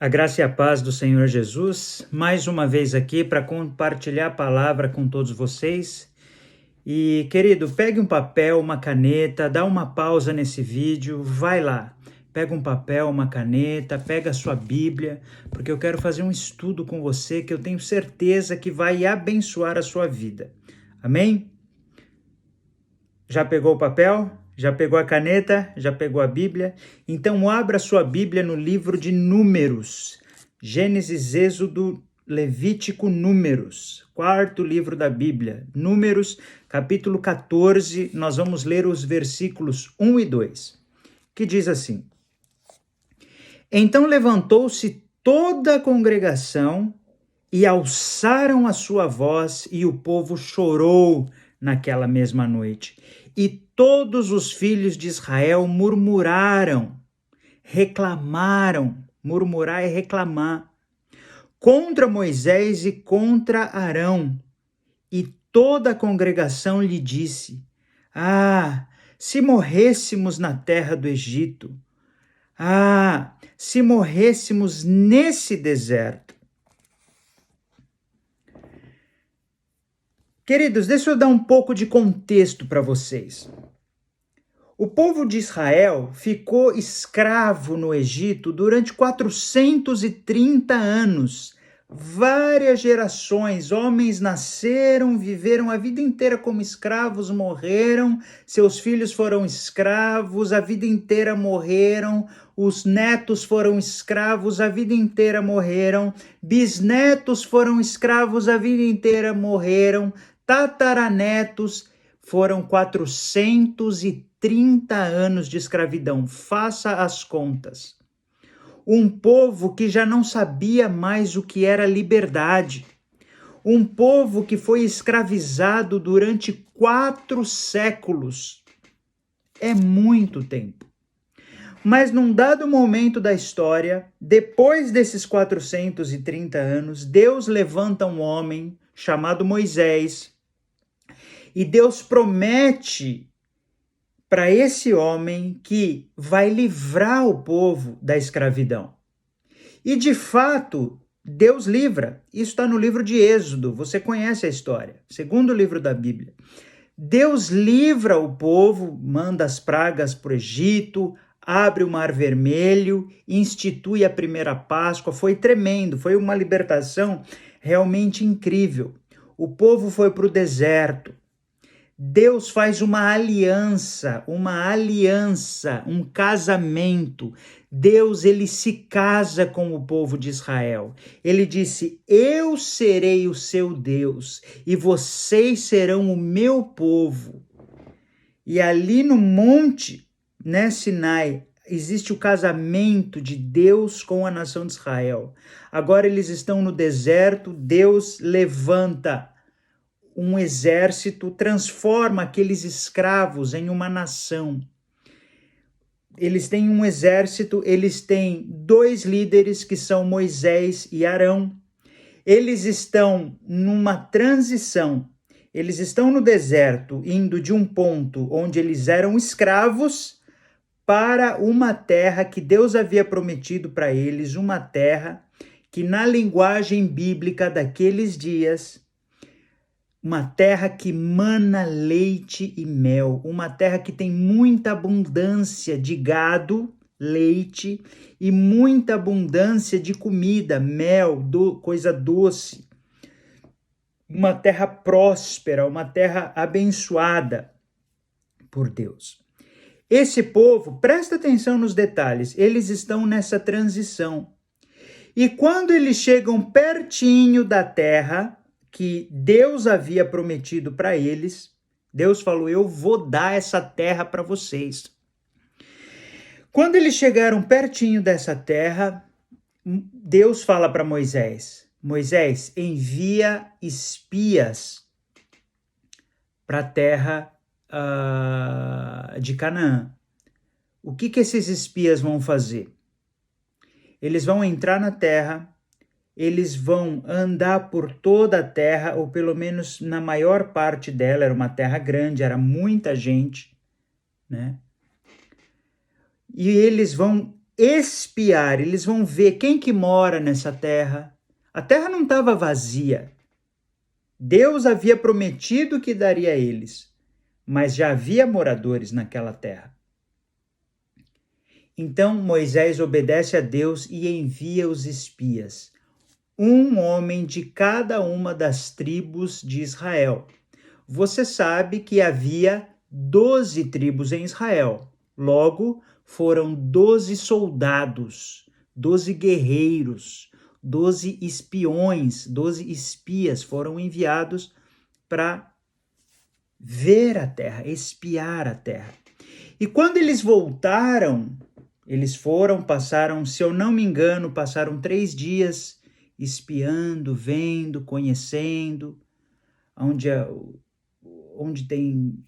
A graça e a paz do Senhor Jesus, mais uma vez aqui para compartilhar a palavra com todos vocês. E, querido, pegue um papel, uma caneta, dá uma pausa nesse vídeo, vai lá. Pega um papel, uma caneta, pega a sua Bíblia, porque eu quero fazer um estudo com você que eu tenho certeza que vai abençoar a sua vida. Amém? Já pegou o papel? Já pegou a caneta? Já pegou a Bíblia? Então abra sua Bíblia no livro de Números. Gênesis, Êxodo, Levítico, Números. Quarto livro da Bíblia. Números, capítulo 14. Nós vamos ler os versículos 1 e 2. Que diz assim: Então levantou-se toda a congregação e alçaram a sua voz, e o povo chorou naquela mesma noite. E todos os filhos de Israel murmuraram, reclamaram. Murmurar é reclamar, contra Moisés e contra Arão. E toda a congregação lhe disse: se morrêssemos na terra do Egito! Se morrêssemos nesse deserto! Queridos, deixa eu dar um pouco de contexto para vocês. O povo de Israel ficou escravo no Egito durante 430 anos. Várias gerações, homens nasceram, viveram a vida inteira como escravos, morreram, seus filhos foram escravos, a vida inteira morreram, os netos foram escravos, a vida inteira morreram, bisnetos foram escravos, a vida inteira morreram, tataranetos, foram 430 anos de escravidão. Faça as contas. Um povo que já não sabia mais o que era liberdade. Um povo que foi escravizado durante 4 séculos. É muito tempo. Mas num dado momento da história, depois desses 430 anos, Deus levanta um homem chamado Moisés, e Deus promete para esse homem que vai livrar o povo da escravidão. E de fato, Deus livra. Isso está no livro de Êxodo, você conhece a história, segundo livro da Bíblia. Deus livra o povo, manda as pragas para o Egito, abre o Mar Vermelho, institui a primeira Páscoa. Foi tremendo, foi uma libertação realmente incrível. O povo foi para o deserto. Deus faz uma aliança, um casamento. Deus, ele se casa com o povo de Israel. Ele disse: eu serei o seu Deus e vocês serão o meu povo. E ali no monte, Sinai, existe o casamento de Deus com a nação de Israel. Agora eles estão no deserto, Deus levanta um exército, transforma aqueles escravos em uma nação. Eles têm um exército, eles têm 2 líderes que são Moisés e Arão. Eles estão numa transição. Eles estão no deserto, indo de um ponto onde eles eram escravos para uma terra que Deus havia prometido para eles, uma terra que na linguagem bíblica daqueles dias, uma terra que mana leite e mel, uma terra que tem muita abundância de gado, leite, e muita abundância de comida, mel, coisa doce. Uma terra próspera, uma terra abençoada por Deus. Esse povo, presta atenção nos detalhes, eles estão nessa transição. E quando eles chegam pertinho da terra que Deus havia prometido para eles, Deus falou: eu vou dar essa terra para vocês. Quando eles chegaram pertinho dessa terra, Deus fala para Moisés: Moisés, envia espias para a terra de Canaã. O que esses espias vão fazer? Eles vão entrar na terra, eles vão andar por toda a terra, ou pelo menos na maior parte dela. Era uma terra grande, era muita gente, né? E eles vão espiar, eles vão ver quem que mora nessa terra. A terra não estava vazia. Deus havia prometido que daria a eles, mas já havia moradores naquela terra. Então Moisés obedece a Deus e envia os espias, um homem de cada uma das tribos de Israel. Você sabe que havia 12 tribos em Israel. Logo, foram 12 soldados, 12 guerreiros, 12 espiões, 12 espias foram enviados para ver a terra, espiar a terra. E quando eles voltaram, passaram, se eu não me engano, passaram 3 dias espiando, vendo, conhecendo, onde tem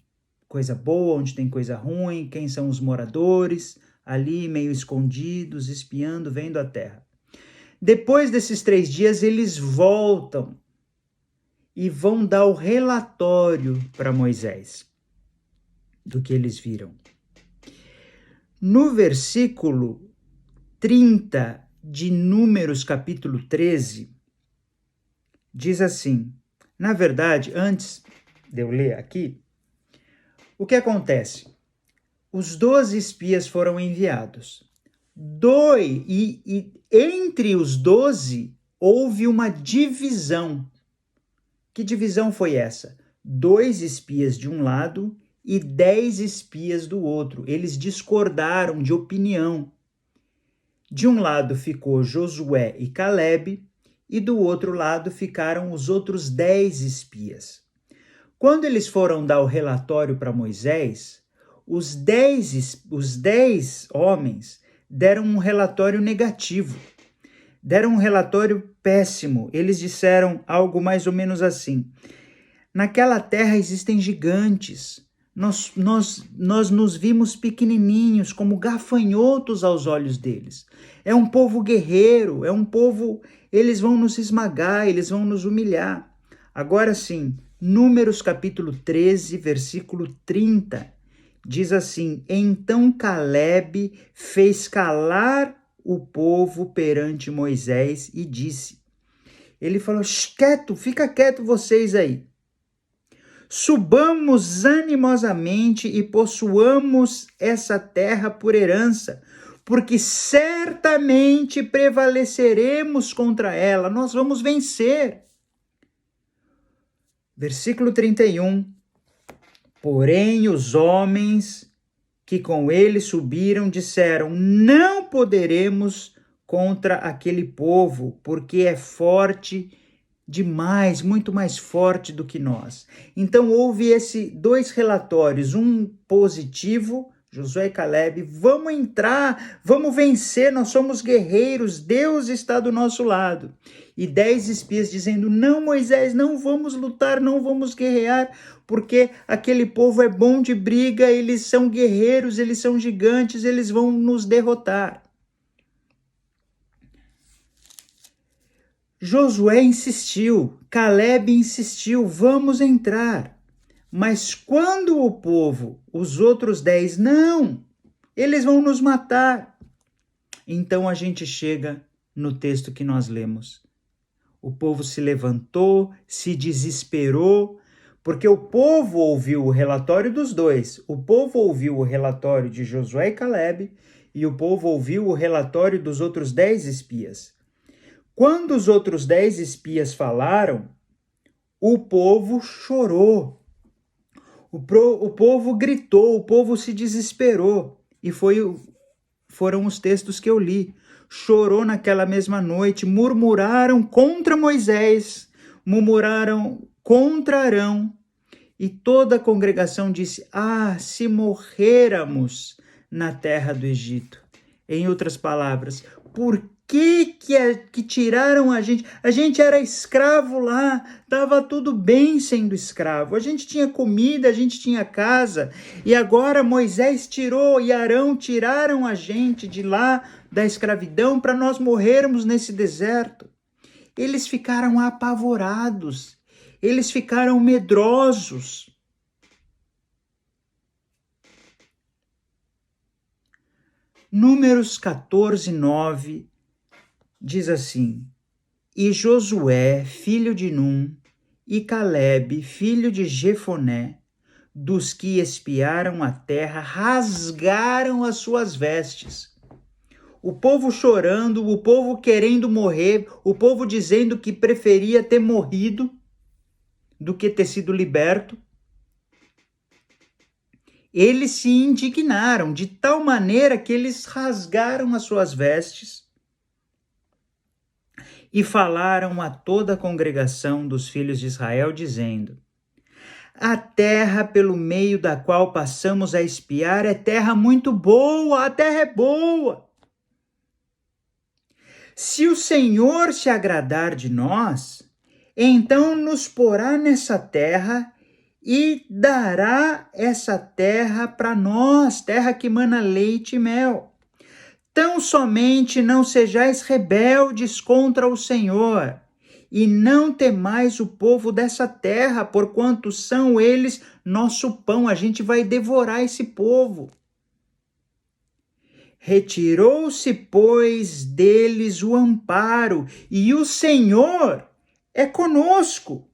coisa boa, onde tem coisa ruim, quem são os moradores, ali meio escondidos, espiando, vendo a terra. Depois desses 3 dias, eles voltam e vão dar o relatório para Moisés do que eles viram. No versículo 30 de Números, capítulo 13, diz assim, na verdade, antes de eu ler aqui, o que acontece? Os 12 espias foram enviados. E entre os 12 houve uma divisão. Que divisão foi essa? 2 espias de um lado e 10 espias do outro. Eles discordaram de opinião. De um lado ficou Josué e Calebe, e do outro lado ficaram os outros 10 espias. Quando eles foram dar o relatório para Moisés, os 10 homens deram um relatório negativo, deram um relatório péssimo. Eles disseram algo mais ou menos assim: naquela terra existem gigantes, nós nos vimos pequenininhos, como gafanhotos aos olhos deles. É um povo guerreiro, eles vão nos esmagar, eles vão nos humilhar. Agora sim, Números capítulo 13, versículo 30, diz assim: então Calebe fez calar o povo perante Moisés e disse, ele falou, fica quieto vocês aí. Subamos animosamente e possuamos essa terra por herança, porque certamente prevaleceremos contra ela, nós vamos vencer. Versículo 31, porém os homens que com ele subiram disseram, não poderemos contra aquele povo, porque é forte demais, muito mais forte do que nós. Então houve esses 2 relatórios, um positivo, Josué e Calebe, vamos entrar, vamos vencer, nós somos guerreiros, Deus está do nosso lado. E 10 espias dizendo, não Moisés, não vamos lutar, não vamos guerrear, porque aquele povo é bom de briga, eles são guerreiros, eles são gigantes, eles vão nos derrotar. Josué insistiu, Calebe insistiu, vamos entrar. Mas quando o povo, os outros 10, não, eles vão nos matar. Então a gente chega no texto que nós lemos. O povo se levantou, se desesperou, porque o povo ouviu o relatório dos 2. O povo ouviu o relatório de Josué e Calebe e o povo ouviu o relatório dos outros 10 espias. Quando os outros 10 espias falaram, o povo chorou, o povo gritou, o povo se desesperou. E foram os textos que eu li. Chorou naquela mesma noite, murmuraram contra Moisés, murmuraram contra Arão. E toda a congregação disse, se morréramos na terra do Egito. Em outras palavras, por que tiraram a gente? A gente era escravo lá, estava tudo bem sendo escravo. A gente tinha comida, a gente tinha casa. E agora Moisés tirou e Arão tiraram a gente de lá da escravidão para nós morrermos nesse deserto. Eles ficaram apavorados, eles ficaram medrosos. Números 14, 9 diz assim: E Josué, filho de Num, e Calebe, filho de Jefoné, dos que espiaram a terra, rasgaram as suas vestes. O povo chorando, o povo querendo morrer, o povo dizendo que preferia ter morrido do que ter sido liberto. Eles se indignaram de tal maneira que eles rasgaram as suas vestes e falaram a toda a congregação dos filhos de Israel, dizendo: A terra pelo meio da qual passamos a espiar é terra muito boa, a terra é boa. Se o Senhor se agradar de nós, então nos porá nessa terra e dará essa terra para nós, terra que mana leite e mel. Tão somente não sejais rebeldes contra o Senhor, e não temais o povo dessa terra, porquanto são eles nosso pão. A gente vai devorar esse povo. Retirou-se, pois, deles o amparo, e o Senhor é conosco.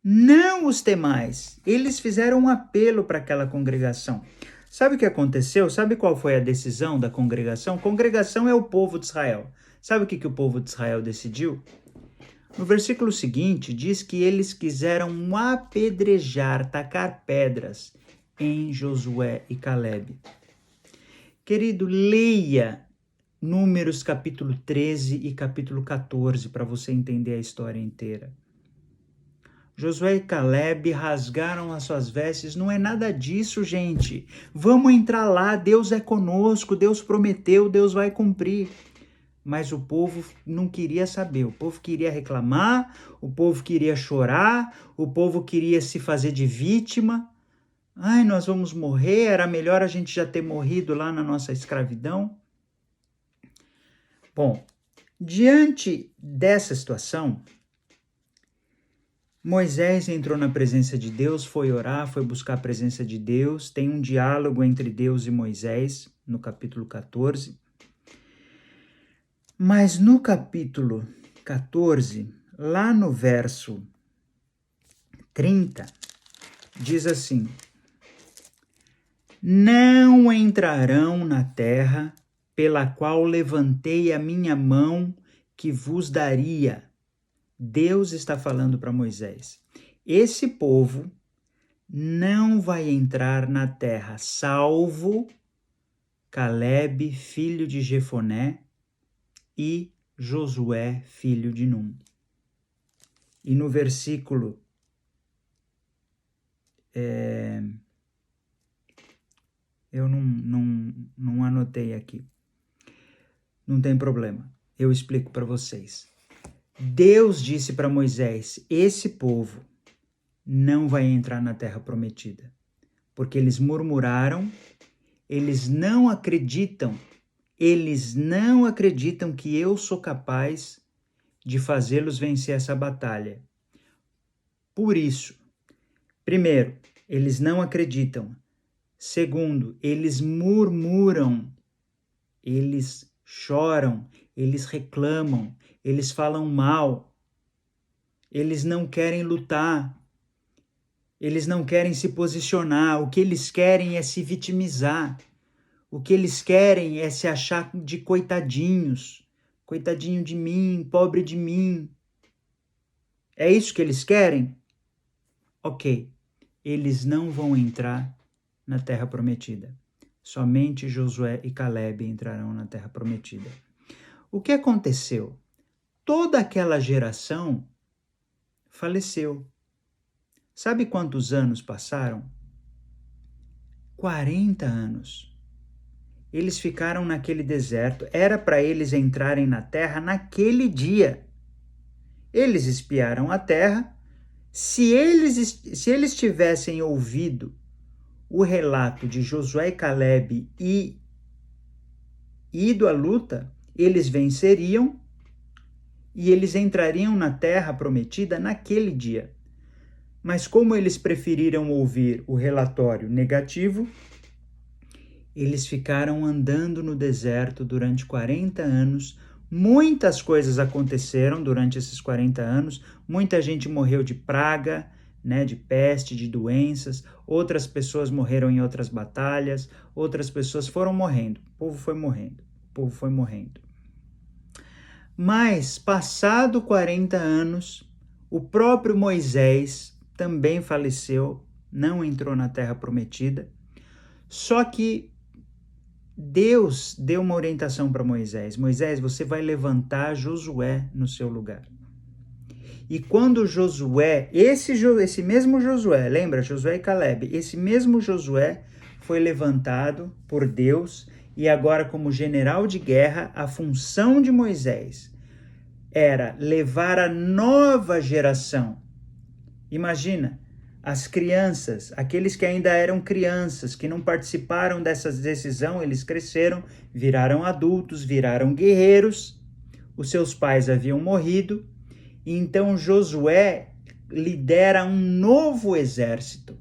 Não os temais. Eles fizeram um apelo para aquela congregação. Sabe o que aconteceu? Sabe qual foi a decisão da congregação? Congregação é o povo de Israel. Sabe o que o povo de Israel decidiu? No versículo seguinte, diz que eles quiseram apedrejar, tacar pedras em Josué e Calebe. Querido, leia Números capítulo 13 e capítulo 14 para você entender a história inteira. Josué e Calebe rasgaram as suas vestes, não é nada disso, gente. Vamos entrar lá, Deus é conosco, Deus prometeu, Deus vai cumprir. Mas o povo não queria saber, o povo queria reclamar, o povo queria chorar, o povo queria se fazer de vítima. Ai, nós vamos morrer, era melhor a gente já ter morrido lá na nossa escravidão. Bom, diante dessa situação, Moisés entrou na presença de Deus, foi orar, foi buscar a presença de Deus, tem um diálogo entre Deus e Moisés, no capítulo 14. Mas no capítulo 14, lá no verso 30, diz assim: Não entrarão na terra pela qual levantei a minha mão que vos daria. Deus está falando para Moisés. Esse povo não vai entrar na terra, salvo Calebe, filho de Jefoné, e Josué, filho de Num. E no versículo eu não anotei aqui. Não tem problema, eu explico para vocês. Deus disse para Moisés: esse povo não vai entrar na terra prometida, porque eles murmuraram, eles não acreditam que eu sou capaz de fazê-los vencer essa batalha. Por isso, primeiro, eles não acreditam. Segundo, eles murmuram, eles choram, eles reclamam, eles falam mal, eles não querem lutar, eles não querem se posicionar, o que eles querem é se vitimizar, o que eles querem é se achar de coitadinhos, coitadinho de mim, pobre de mim. É isso que eles querem? Ok, eles não vão entrar na terra prometida. Somente Josué e Calebe entrarão na terra prometida. O que aconteceu? Toda aquela geração faleceu. Sabe quantos anos passaram? 40 anos. Eles ficaram naquele deserto. Era para eles entrarem na terra naquele dia. Eles espiaram a terra. Se eles tivessem ouvido o relato de Josué e Calebe e ido à luta, eles venceriam e eles entrariam na terra prometida naquele dia. Mas como eles preferiram ouvir o relatório negativo, Eles ficaram andando no deserto durante 40 anos. Muitas coisas aconteceram durante esses 40 anos. Muita gente morreu de praga, né, de peste, de doenças. Outras pessoas morreram em outras batalhas. Outras pessoas foram morrendo. O povo foi morrendo. O povo foi morrendo. Mas, passado 40 anos, o próprio Moisés também faleceu, não entrou na Terra Prometida. Só que Deus deu uma orientação para Moisés. Moisés, você vai levantar Josué no seu lugar. E quando Josué, esse mesmo Josué, lembra? Josué e Caleb, esse mesmo Josué foi levantado por Deus e agora como general de guerra, a função de Moisés era levar a nova geração. Imagina, as crianças, aqueles que ainda eram crianças, que não participaram dessa decisão, eles cresceram, viraram adultos, viraram guerreiros, os seus pais haviam morrido, e então Josué lidera um novo exército.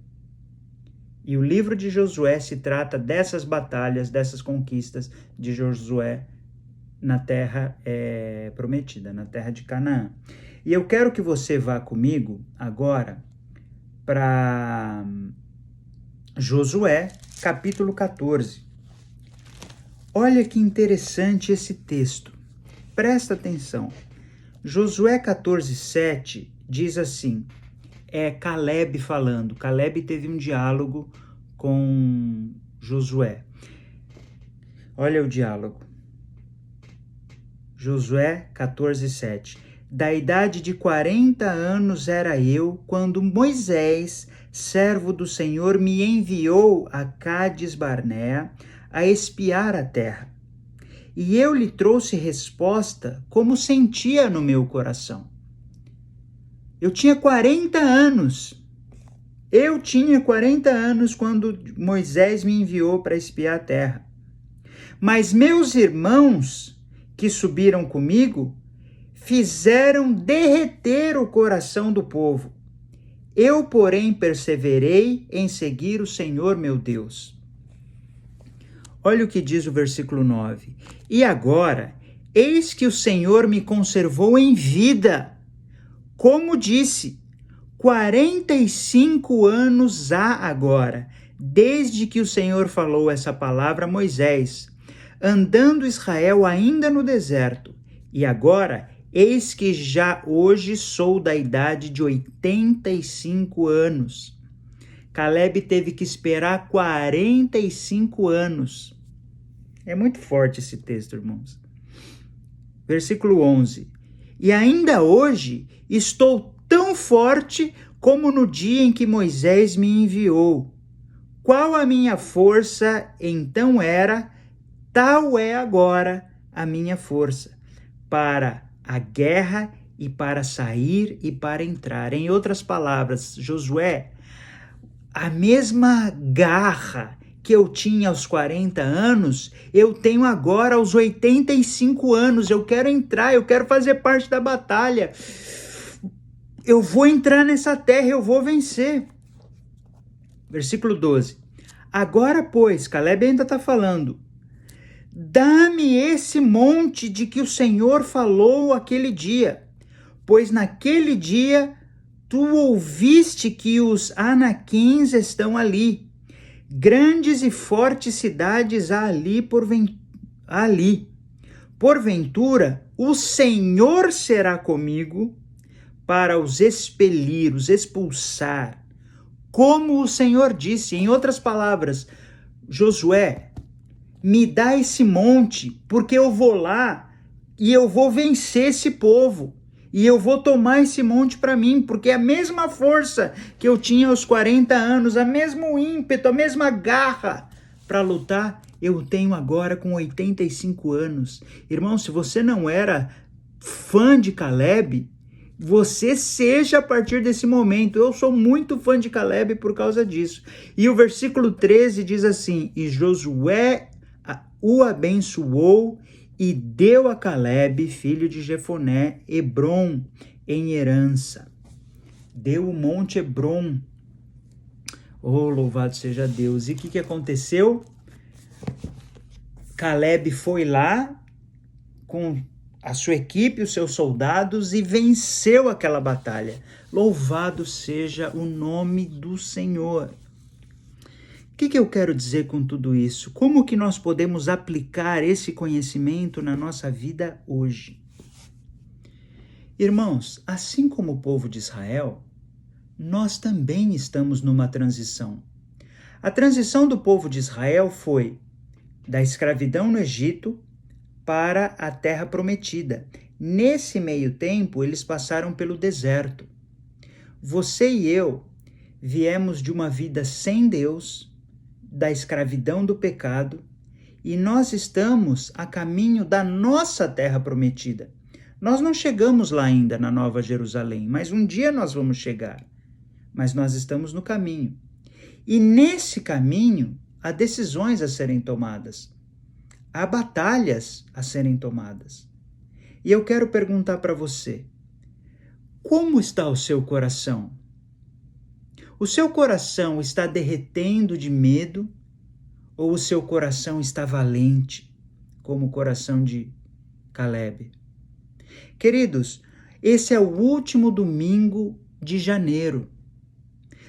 E o livro de Josué se trata dessas batalhas, dessas conquistas de Josué na terra prometida, na terra de Canaã. E eu quero que você vá comigo agora para Josué, capítulo 14. Olha que interessante esse texto. Presta atenção. Josué 14:7 diz assim, é Caleb falando. Caleb teve um diálogo com Josué. Olha o diálogo. Josué 14:7. Da idade de 40 anos era eu, quando Moisés, servo do Senhor, me enviou a Cádiz Barnea a espiar a terra. E eu lhe trouxe resposta como sentia no meu coração. Eu tinha 40 anos. Eu tinha 40 anos quando Moisés me enviou para espiar a terra. Mas meus irmãos que subiram comigo fizeram derreter o coração do povo. Eu, porém, perseverei em seguir o Senhor meu Deus. Olha o que diz o versículo 9. E agora, eis que o Senhor me conservou em vida. Como disse, 45 anos há agora, desde que o Senhor falou essa palavra a Moisés, andando Israel ainda no deserto. E agora, eis que já hoje sou da idade de 85 anos. Caleb teve que esperar 45 anos. É muito forte esse texto, irmãos. Versículo 11. E ainda hoje estou tão forte como no dia em que Moisés me enviou. Qual a minha força então era, tal é agora a minha força, para a guerra e para sair e para entrar. Em outras palavras, Josué, a mesma garra que eu tinha aos 40 anos, eu tenho agora aos 85 anos. Eu quero entrar, eu quero fazer parte da batalha. Eu vou entrar nessa terra, eu vou vencer. Versículo 12. Agora, pois, Caleb ainda está falando, dá-me esse monte de que o Senhor falou aquele dia, pois naquele dia tu ouviste que os anaquins estão ali, grandes e fortes cidades há ali. Porventura, o Senhor será comigo para os expelir, os expulsar, como o Senhor disse. Em outras palavras, Josué, me dá esse monte, porque eu vou lá e eu vou vencer esse povo. E eu vou tomar esse monte para mim, porque a mesma força que eu tinha aos 40 anos, a mesmo ímpeto, a mesma garra para lutar, eu tenho agora com 85 anos. Irmão, se você não era fã de Caleb, você seja a partir desse momento. Eu sou muito fã de Caleb por causa disso. E o versículo 13 diz assim, e Josué o abençoou e deu a Caleb, filho de Jefoné, Hebrom em herança. Deu o monte Hebrom. Oh, louvado seja Deus. E o que aconteceu? Caleb foi lá com a sua equipe, os seus soldados, e venceu aquela batalha. Louvado seja o nome do Senhor. O que eu quero dizer com tudo isso? Como que nós podemos aplicar esse conhecimento na nossa vida hoje? Irmãos, assim como o povo de Israel, nós também estamos numa transição. A transição do povo de Israel foi da escravidão no Egito para a terra prometida. Nesse meio tempo, eles passaram pelo deserto. Você e eu viemos de uma vida sem Deus, da escravidão do pecado, e nós estamos a caminho da nossa terra prometida. Nós não chegamos lá ainda na Nova Jerusalém, mas um dia nós vamos chegar. Mas nós estamos no caminho. E nesse caminho, há decisões a serem tomadas. Há batalhas a serem tomadas. E eu quero perguntar para você, como está o seu coração? O seu coração está derretendo de medo ou o seu coração está valente, como o coração de Caleb? Queridos, esse é o último domingo de janeiro.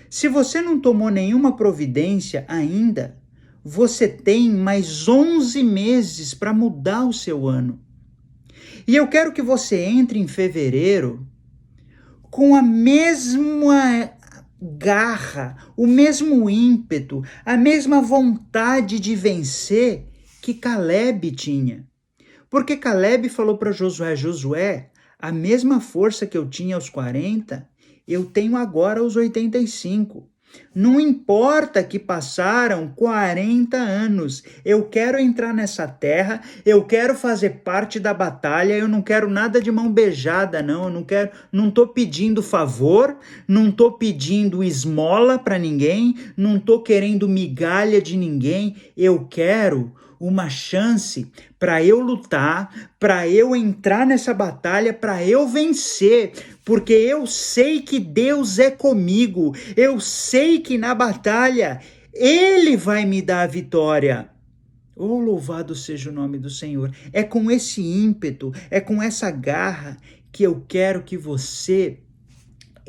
Se você não tomou nenhuma providência ainda, você tem mais 11 meses para mudar o seu ano. E eu quero que você entre em fevereiro com a mesma garra, o mesmo ímpeto, a mesma vontade de vencer que Caleb tinha. Porque Caleb falou para Josué, Josué, a mesma força que eu tinha aos 40, eu tenho agora aos 85. Não importa que passaram 40 anos, eu quero entrar nessa terra, eu quero fazer parte da batalha, eu não quero nada de mão beijada, não, não tô pedindo favor, não tô pedindo esmola para ninguém, não tô querendo migalha de ninguém, eu quero uma chance para eu lutar, para eu entrar nessa batalha, para eu vencer, porque eu sei que Deus é comigo, eu sei que na batalha Ele vai me dar a vitória. Oh, louvado seja o nome do Senhor. É com esse ímpeto, é com essa garra que eu quero que você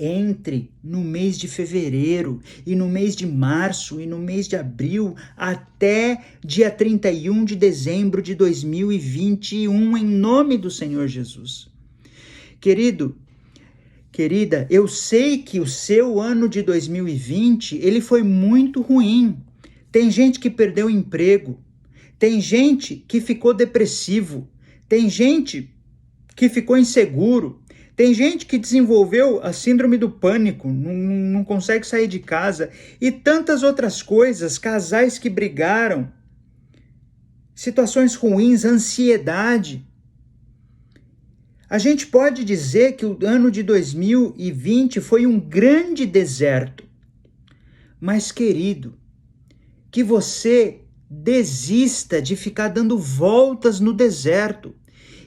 entre no mês de fevereiro, e no mês de março, e no mês de abril, até dia 31 de dezembro de 2021, em nome do Senhor Jesus. Querido, querida, eu sei que o seu ano de 2020, ele foi muito ruim. Tem gente que perdeu o emprego, tem gente que ficou depressivo, tem gente que ficou inseguro, tem gente que desenvolveu a síndrome do pânico, não consegue sair de casa, e tantas outras coisas, casais que brigaram, situações ruins, ansiedade. A gente pode dizer que o ano de 2020 foi um grande deserto. Mas, querido, que você desista de ficar dando voltas no deserto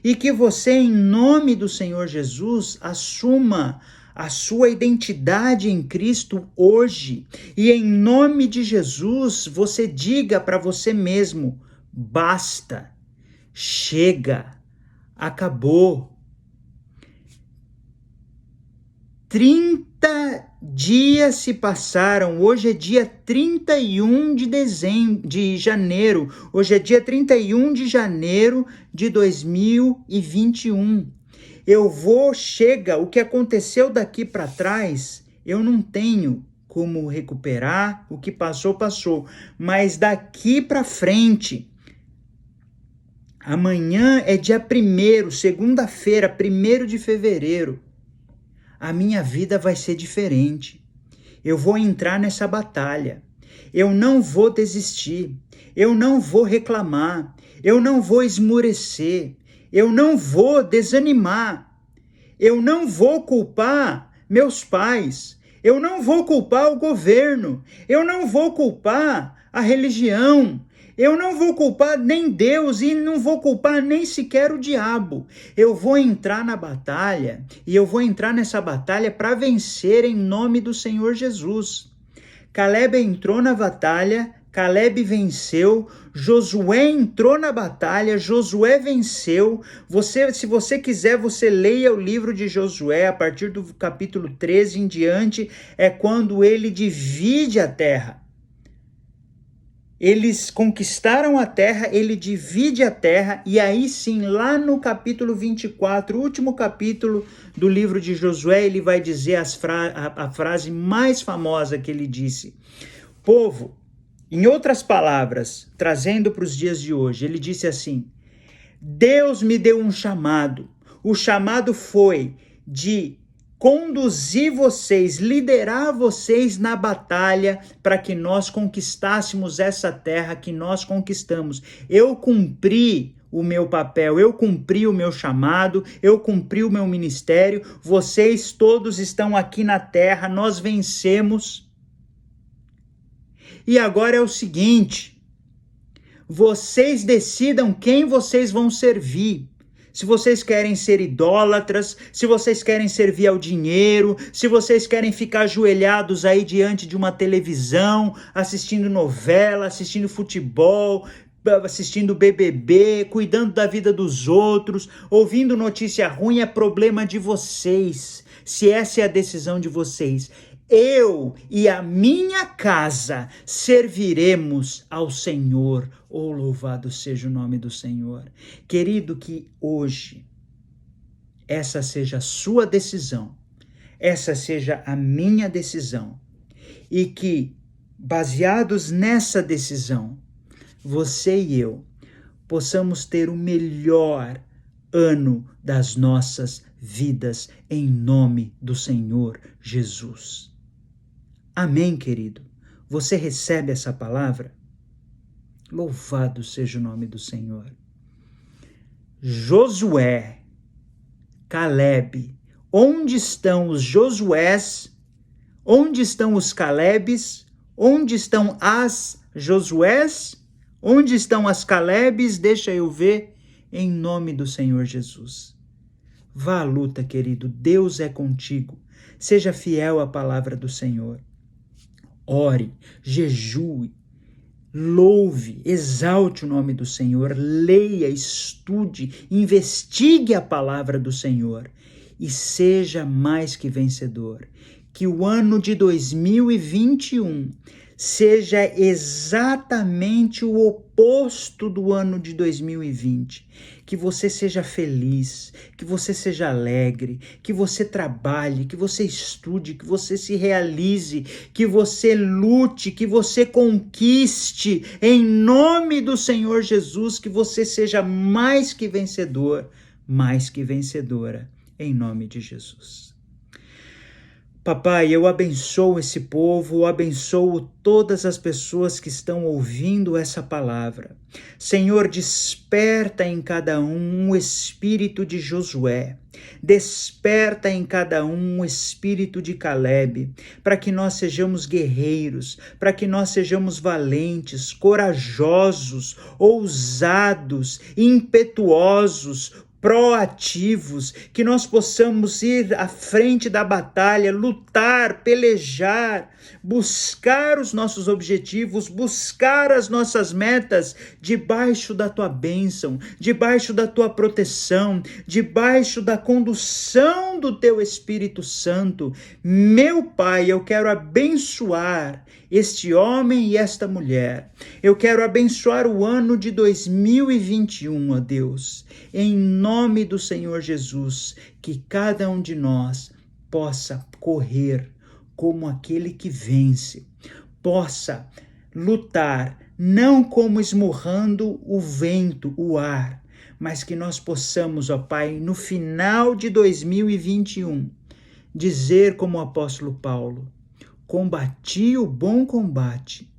e que você, em nome do Senhor Jesus, assuma a sua identidade em Cristo hoje. E em nome de Jesus, você diga para você mesmo, basta, chega, acabou. 30 dias se passaram, hoje é dia 31 de janeiro, hoje é dia 31 de janeiro de 2021. Chega, o que aconteceu daqui para trás, eu não tenho como recuperar, o que passou, passou, mas daqui para frente, amanhã é dia 1º, segunda-feira, 1º de fevereiro, a minha vida vai ser diferente. Eu vou entrar nessa batalha. Eu não vou desistir. Eu não vou reclamar. Eu não vou esmurecer. Eu não vou desanimar. Eu não vou culpar meus pais. Eu não vou culpar o governo. Eu não vou culpar a religião. Eu não vou culpar nem Deus e não vou culpar nem sequer o diabo. Eu vou entrar na batalha e eu vou entrar nessa batalha para vencer em nome do Senhor Jesus. Caleb entrou na batalha Caleb venceu, Josué entrou na batalha, Josué venceu. Se você quiser, você leia o livro de Josué, a partir do capítulo 13 em diante, é quando ele divide a terra. Eles conquistaram a terra, ele divide a terra, e aí sim, lá no capítulo 24, último capítulo do livro de Josué, ele vai dizer a frase mais famosa que ele disse: povo, em outras palavras, trazendo para os dias de hoje, ele disse assim: Deus me deu um chamado. O chamado foi de conduzir vocês, liderar vocês na batalha para que nós conquistássemos essa terra que nós conquistamos. Eu cumpri o meu papel, eu cumpri o meu chamado, eu cumpri o meu ministério. Vocês todos estão aqui na terra, nós vencemos. E agora é o seguinte: vocês decidam quem vocês vão servir. Se vocês querem ser idólatras, se vocês querem servir ao dinheiro, se vocês querem ficar ajoelhados aí diante de uma televisão, assistindo novela, assistindo futebol, assistindo BBB, cuidando da vida dos outros, ouvindo notícia ruim, é problema de vocês. Se essa é a decisão de vocês, eu e a minha casa serviremos ao Senhor. Oh, louvado seja o nome do Senhor. Querido, que hoje essa seja a sua decisão, essa seja a minha decisão, e que, baseados nessa decisão, você e eu possamos ter o melhor ano das nossas vidas, em nome do Senhor Jesus. Amém, querido? Você recebe essa palavra? Louvado seja o nome do Senhor. Josué, Caleb, onde estão os Josués? Onde estão os Calebes? Onde estão as Josués? Onde estão as Calebes? Deixa eu ver, em nome do Senhor Jesus. Vá à luta, querido, Deus é contigo. Seja fiel à palavra do Senhor. Ore, jejue, louve, exalte o nome do Senhor, leia, estude, investigue a palavra do Senhor e seja mais que vencedor. Que o ano de 2021 seja exatamente o oposto do ano de 2020. Que você seja feliz, que você seja alegre, que você trabalhe, que você estude, que você se realize, que você lute, que você conquiste, em nome do Senhor Jesus, que você seja mais que vencedor, mais que vencedora, em nome de Jesus. Papai, eu abençoo esse povo, eu abençoo todas as pessoas que estão ouvindo essa palavra. Senhor, desperta em cada um espírito de Josué, desperta em cada um espírito de Caleb, para que nós sejamos guerreiros, para que nós sejamos valentes, corajosos, ousados, impetuosos, proativos, que nós possamos ir à frente da batalha, lutar, pelejar, buscar os nossos objetivos, buscar as nossas metas debaixo da tua bênção, debaixo da tua proteção, debaixo da condução do teu Espírito Santo. Meu Pai, eu quero abençoar este homem e esta mulher. Eu quero abençoar o ano de 2021, ó Deus, em nome do Senhor Jesus, que cada um de nós possa correr como aquele que vence, possa lutar não como esmurrando o vento, o ar, mas que nós possamos, ó Pai, no final de 2021, dizer como o apóstolo Paulo: combati o bom combate,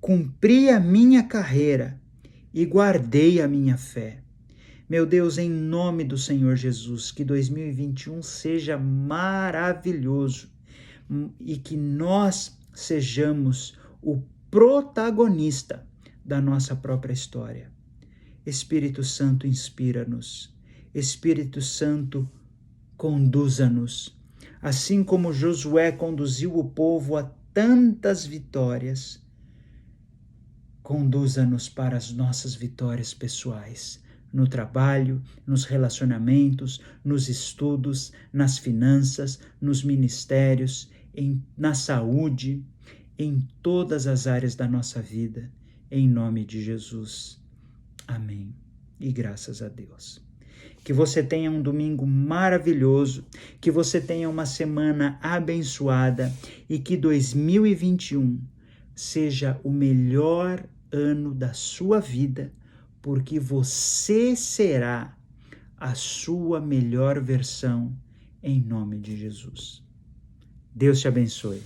cumpri a minha carreira e guardei a minha fé. Meu Deus, em nome do Senhor Jesus, que 2021 seja maravilhoso e que nós sejamos o protagonista da nossa própria história. Espírito Santo, inspira-nos. Espírito Santo, conduza-nos. Assim como Josué conduziu o povo tantas vitórias, conduza-nos para as nossas vitórias pessoais, no trabalho, nos relacionamentos, nos estudos, nas finanças, nos ministérios, na saúde, em todas as áreas da nossa vida, em nome de Jesus. Amém. E graças a Deus. Que você tenha um domingo maravilhoso, que você tenha uma semana abençoada e que 2021 seja o melhor ano da sua vida, porque você será a sua melhor versão, em nome de Jesus. Deus te abençoe.